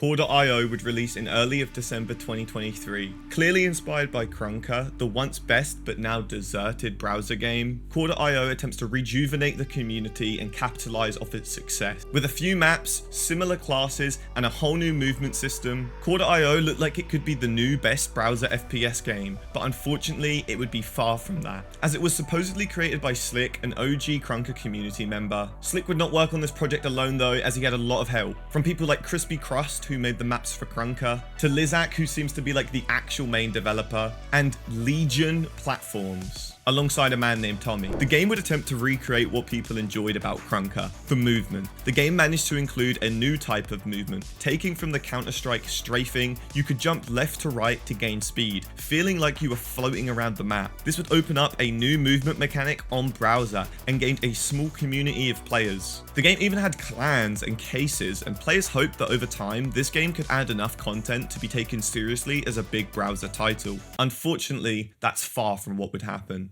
Kour.io would release in early of December 2023. Clearly inspired by Krunker, the once best but now deserted browser game, Kour.io attempts to rejuvenate the community and capitalize off its success. With a few maps, similar classes, and a whole new movement system, Kour.io looked like it could be the new best browser FPS game, but unfortunately it would be far from that. As it was supposedly created by Slick, an OG Krunker community member. Slick would not work on this project alone though, as he had a lot of help, from people like Crispy Crust, who made the maps for Krunker, to Lizak, who seems to be like the actual main developer, and Legion Platforms, alongside a man named Tommy. The game would attempt to recreate what people enjoyed about Krunker, the movement. The game managed to include a new type of movement. Taking from the Counter-Strike strafing, you could jump left to right to gain speed, feeling like you were floating around the map. This would open up a new movement mechanic on browser and gained a small community of players. The game even had clans and cases, and players hoped that over time, this game could add enough content to be taken seriously as a big browser title. Unfortunately, that's far from what would happen.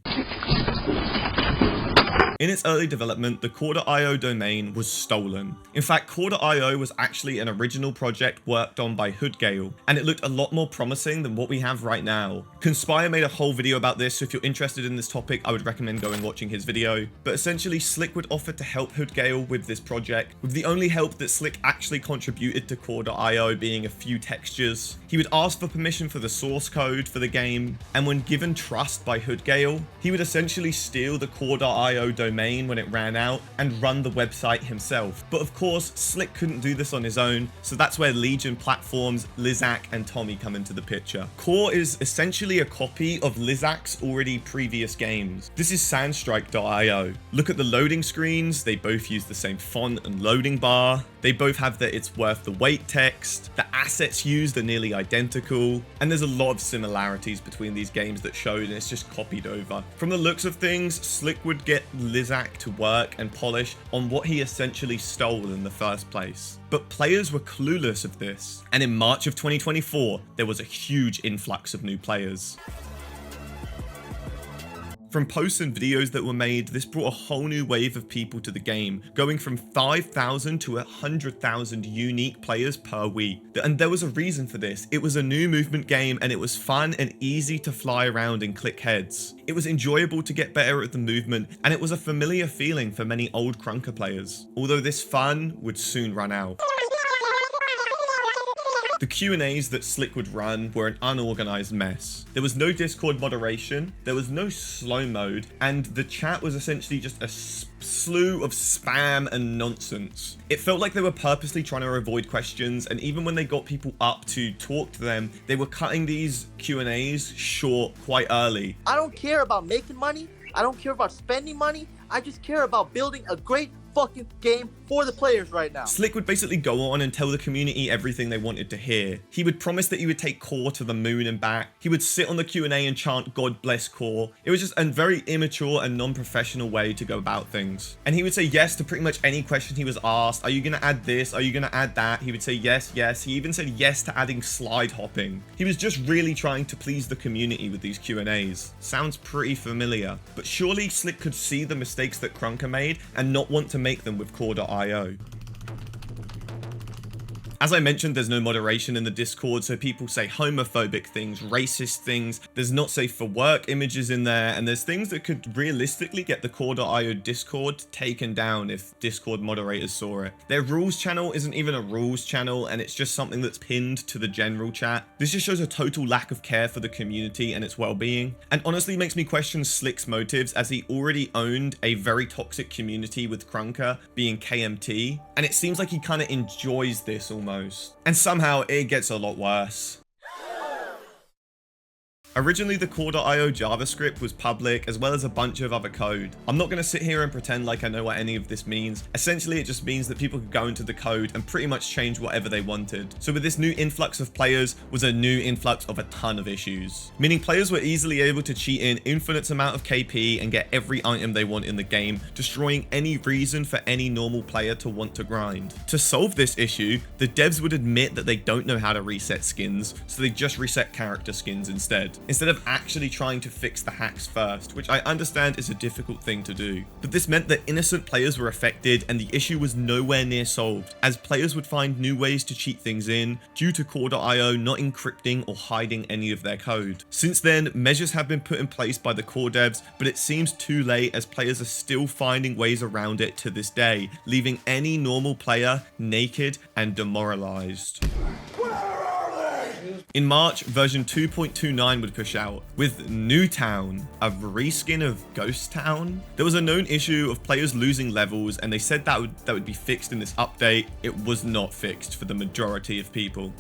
In its early development, the Kour.io domain was stolen. In fact, Kour.io was actually an original project worked on by Hoodgail, and it looked a lot more promising than what we have right now. Conspire made a whole video about this, so if you're interested in this topic, I would recommend going watching his video. But essentially, Slick would offer to help Hoodgail with this project, with the only help that Slick actually contributed to Kour.io being a few textures. He would ask for permission for the source code for the game, and when given trust by Hoodgail, he would essentially steal the Kour.io domain when it ran out and run the website himself. But of course, Slick couldn't do this on his own, so that's where Legion Platforms, Lizak, and Tommy come into the picture. Kour is essentially a copy of Lizak's already previous games. This is Sandstrike.io. Look at the loading screens, they both use the same font and loading bar. They both have the "it's worth the wait" text. The assets used are nearly identical, and there's a lot of similarities between these games that showed, and it's just copied over. From the looks of things, Slick would get Lizak to work and polish on what he essentially stole in the first place. But players were clueless of this, and in March of 2024, there was a huge influx of new players. From posts and videos that were made, this brought a whole new wave of people to the game, going from 5,000 to 100,000 unique players per week. And there was a reason for this. It was a new movement game, and it was fun and easy to fly around and click heads. It was enjoyable to get better at the movement, and it was a familiar feeling for many old Krunker players, although this fun would soon run out. The Q&As that Slick would run were an unorganized mess. There was no Discord moderation, there was no slow mode, and the chat was essentially just a slew of spam and nonsense. It felt like they were purposely trying to avoid questions, and even when they got people up to talk to them, they were cutting these Q&As short quite early. I don't care about making money, I don't care about spending money, I just care about building a great fucking game for the players right now. Slick would basically go on and tell the community everything they wanted to hear. He would promise that he would take Kour to the moon and back. He would sit on the Q&A and chant "God bless Kour." It was just a very immature and non-professional way to go about things. And he would say yes to pretty much any question he was asked. Are you going to add this? Are you going to add that? He would say yes, yes. He even said yes to adding slide hopping. He was just really trying to please the community with these Q&As. Sounds pretty familiar. But surely Slick could see the mistakes that Krunker made and not want to make them with Kour.io. As I mentioned, there's no moderation in the Discord, so people say homophobic things, racist things, there's not safe for work images in there, and there's things that could realistically get the Kour.io Discord taken down if Discord moderators saw it. Their rules channel isn't even a rules channel, and it's just something that's pinned to the general chat. This just shows a total lack of care for the community and its well-being, and honestly makes me question Slick's motives, as he already owned a very toxic community with Krunker, being KMT, and it seems like he kind of enjoys this almost. And somehow it gets a lot worse. Originally, the Kour.io JavaScript was public, as well as a bunch of other code. I'm not going to sit here and pretend like I know what any of this means. Essentially, it just means that people could go into the code and pretty much change whatever they wanted. So with this new influx of players was a new influx of a ton of issues. Meaning players were easily able to cheat in infinite amount of KP and get every item they want in the game, destroying any reason for any normal player to want to grind. To solve this issue, the devs would admit that they don't know how to reset skins, so they just reset character skins instead. instead of actually trying to fix the hacks first, which I understand is a difficult thing to do. But this meant that innocent players were affected and the issue was nowhere near solved, as players would find new ways to cheat things in due to Kour.io not encrypting or hiding any of their code. Since then, measures have been put in place by the Kour devs, but it seems too late as players are still finding ways around it to this day, leaving any normal player naked and demoralized. In March, version 2.29 would push out, with Newtown, a reskin of Ghost Town. There was a known issue of players losing levels, and they said that would be fixed in this update. It was not fixed for the majority of people.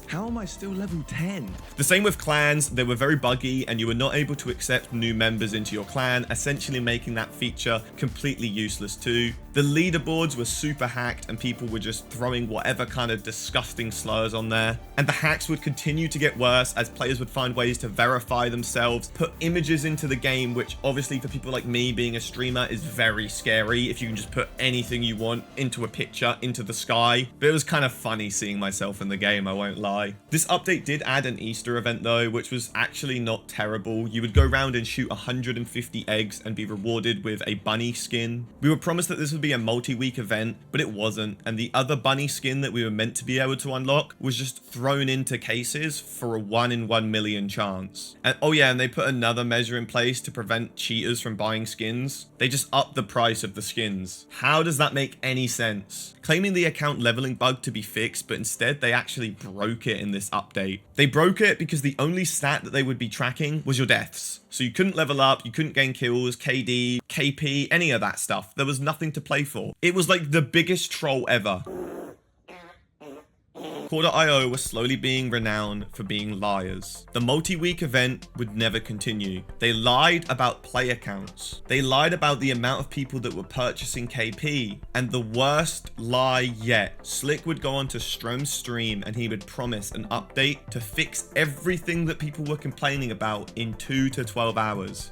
How am I still level 10? The same with clans, they were very buggy and you were not able to accept new members into your clan, essentially making that feature completely useless too. The leaderboards were super hacked and people were just throwing whatever kind of disgusting slurs on there. And the hacks would continue to get worse as players would find ways to verify themselves, put images into the game, which obviously for people like me being a streamer is very scary if you can just put anything you want into a picture, into the sky. But it was kind of funny seeing myself in the game, I won't lie. This update did add an Easter event though, which was actually not terrible. You would go around and shoot 150 eggs and be rewarded with a bunny skin. We were promised that this would be a multi-week event, but it wasn't, and the other bunny skin that we were meant to be able to unlock was just thrown into cases for a 1 in 1 million chance. And oh yeah, and they put another measure in place to prevent cheaters from buying skins. They just upped the price of the skins. How does that make any sense? Claiming the account leveling bug to be fixed, but instead they actually broke it in this update. They broke it because the only stat that they would be tracking was your deaths. So you couldn't level up, you couldn't gain kills, KD, KP, any of that stuff. There was nothing to play for. It was like the biggest troll ever. Kour.io was slowly being renowned for being liars. The multi-week event would never continue. They lied about player counts. They lied about the amount of people that were purchasing KP. And the worst lie yet, Slick would go on to Strom's stream and he would promise an update to fix everything that people were complaining about in 2 to 12 hours.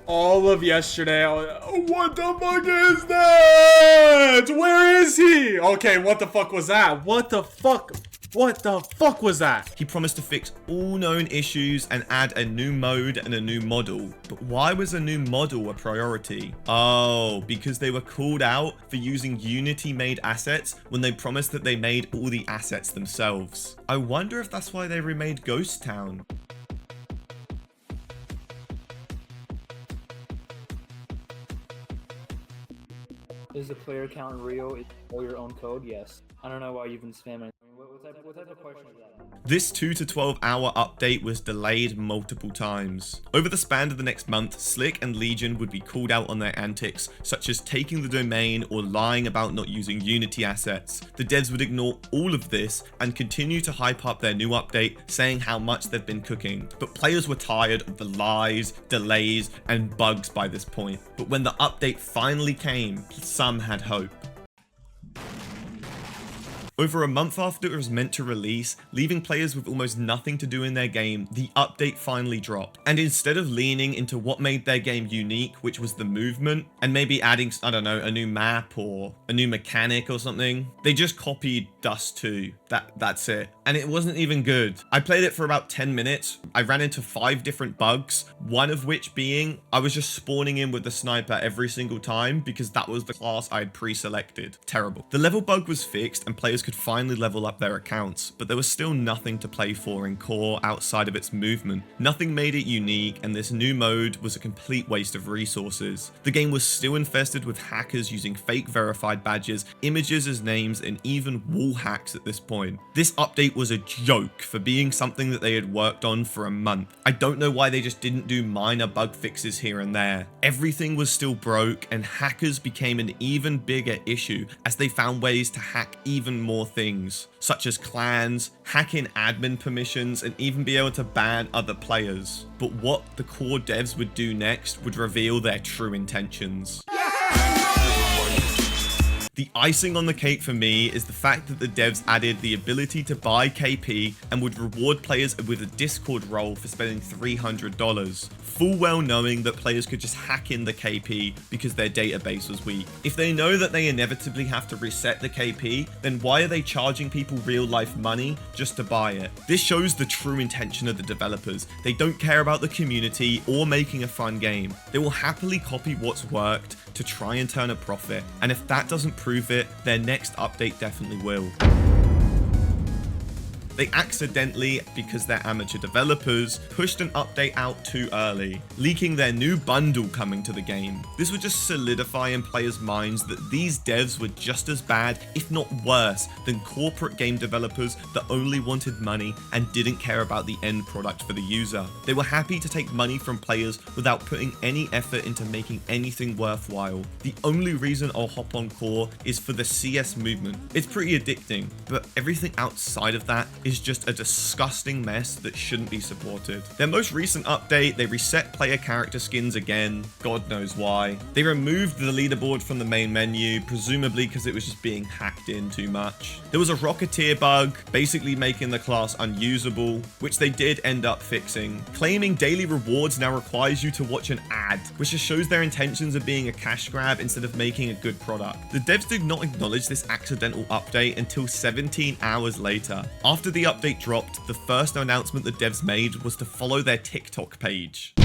All of yesterday, what the fuck is that? Where is he? Okay, what the fuck was that? What the fuck was that? He promised to fix all known issues and add a new mode and a new model. But why was a new model a priority? Oh, because they were called out for using Unity-made assets when they promised that they made all the assets themselves. I wonder if that's why they remade Ghost Town. Is the player count real? Is all your own code? Yes. I don't know why you've been spamming. What type of question is that? This 2 to 12 hour update was delayed multiple times. Over the span of the next month, Slick and Legion would be called out on their antics, such as taking the domain or lying about not using Unity assets. The devs would ignore all of this and continue to hype up their new update, saying how much they've been cooking. But players were tired of the lies, delays, and bugs by this point. But when the update finally came, some had hope. Over a month after it was meant to release, leaving players with almost nothing to do in their game, the update finally dropped. And instead of leaning into what made their game unique, which was the movement, and maybe adding, I don't know, a new map or a new mechanic or something, they just copied Dust 2. That's it. And it wasn't even good. I played it for about 10 minutes. I ran into 5 different bugs, one of which being I was just spawning in with the sniper every single time because that was the class I had pre-selected. Terrible. The level bug was fixed and players could finally level up their accounts, but there was still nothing to play for in Kour outside of its movement. Nothing made it unique, and this new mode was a complete waste of resources. The game was still infested with hackers using fake verified badges, images as names, and even wall hacks at this point. This update was a joke for being something that they had worked on for a month. I don't know why they just didn't do minor bug fixes here and there. Everything was still broke, and hackers became an even bigger issue as they found ways to hack even more things, such as clans, hack in admin permissions, and even be able to ban other players. But what the Kour devs would do next would reveal their true intentions. The icing on the cake for me is the fact that the devs added the ability to buy KP and would reward players with a Discord role for spending $300, full well knowing that players could just hack in the KP because their database was weak. If they know that they inevitably have to reset the KP, then why are they charging people real life money just to buy it? This shows the true intention of the developers. They don't care about the community or making a fun game. They will happily copy what's worked to try and turn a profit, and if that doesn't prove it, their next update definitely will. They accidentally, because they're amateur developers, pushed an update out too early, leaking their new bundle coming to the game. This would just solidify in players' minds that these devs were just as bad, if not worse, than corporate game developers that only wanted money and didn't care about the end product for the user. They were happy to take money from players without putting any effort into making anything worthwhile. The only reason I'll hop on Kour is for the CS movement. It's pretty addicting, but everything outside of that is just a disgusting mess that shouldn't be supported. Their most recent update, they reset player character skins again, God knows why. They removed the leaderboard from the main menu, presumably because it was just being hacked in too much. There was a Rocketeer bug, basically making the class unusable, which they did end up fixing. Claiming daily rewards now requires you to watch an ad, which just shows their intentions of being a cash grab instead of making a good product. The devs did not acknowledge this accidental update until 17 hours later. After the update dropped, the first announcement the devs made was to follow their TikTok page.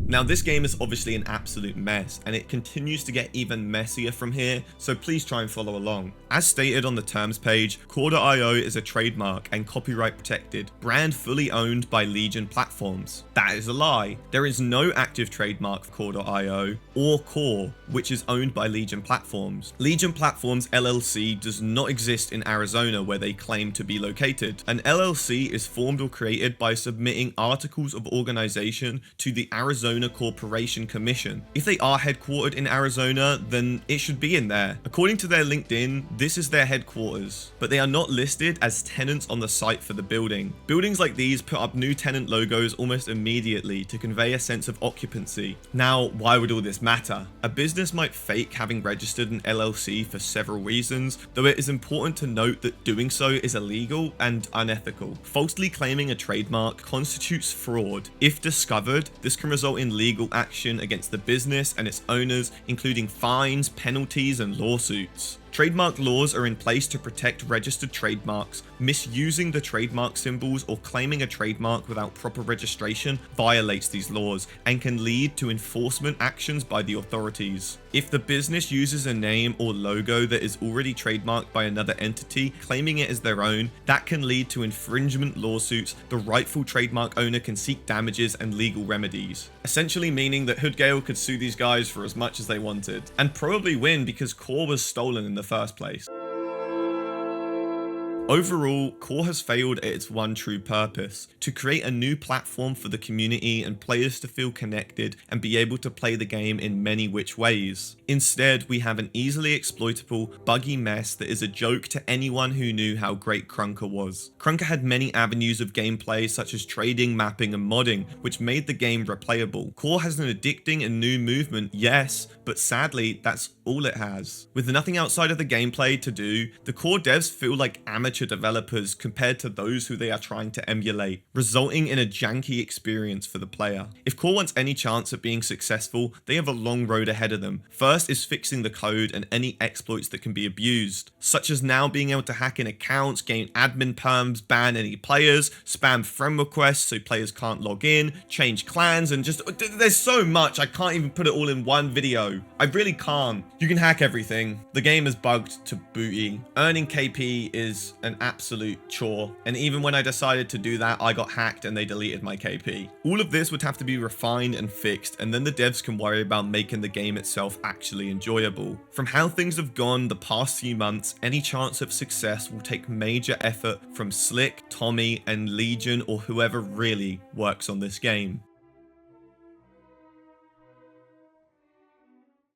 Now, this game is obviously an absolute mess, and it continues to get even messier from here, so please try and follow along. As stated on the terms page, QnA is a trademark and copyright protected, brand fully owned by Legion platforms. That is a lie. There is no active trademark for QnA or Kour, which is owned by Legion platforms. Legion Platforms LLC does not exist in Arizona where they claim to be located. An LLC is formed or created by submitting articles of organization to the Arizona Corporation Commission. If they are headquartered in Arizona, then it should be in there. According to their LinkedIn, this is their headquarters, but they are not listed as tenants on the site for the building. Buildings like these put up new tenant logos almost immediately to convey a sense of occupancy. Now, why would all this matter? A business might fake having registered an LLC for several reasons, though it is important to note that doing so is illegal and unethical. Falsely claiming a trademark constitutes fraud. If discovered, this can result in legal action against the business and its owners, including fines, penalties, and lawsuits. Trademark laws are in place to protect registered trademarks. Misusing the trademark symbols or claiming a trademark without proper registration violates these laws and can lead to enforcement actions by the authorities. If the business uses a name or logo that is already trademarked by another entity, claiming it as their own, that can lead to infringement lawsuits. The rightful trademark owner can seek damages and legal remedies. Essentially meaning that Hoodgail could sue these guys for as much as they wanted, and probably win because Kour was stolen in the first place. Overall, Kour has failed at its one true purpose, to create a new platform for the community and players to feel connected and be able to play the game in many which ways. Instead, we have an easily exploitable, buggy mess that is a joke to anyone who knew how great Krunker was. Krunker had many avenues of gameplay such as trading, mapping, and modding, which made the game replayable. Kour has an addicting and new movement, yes, but sadly, that's all it has. With nothing outside of the gameplay to do, the Kour devs feel like amateur developers compared to those who they are trying to emulate, resulting in a janky experience for the player. If Kour wants any chance of being successful, they have a long road ahead of them. First is fixing the code and any exploits that can be abused, such as now being able to hack in accounts, gain admin perms, ban any players, spam friend requests so players can't log in, change clans, and just there's so much, I can't even put it all in one video. I really can't. You can hack everything. The game is bugged to booty. Earning KP is an absolute chore, and even when I decided to do that, I got hacked and they deleted my KP. All of this would have to be refined and fixed, and then the devs can worry about making the game itself actually enjoyable. From how things have gone the past few months, any chance of success will take major effort from Slick, Tommy, and Legion, or whoever really works on this game.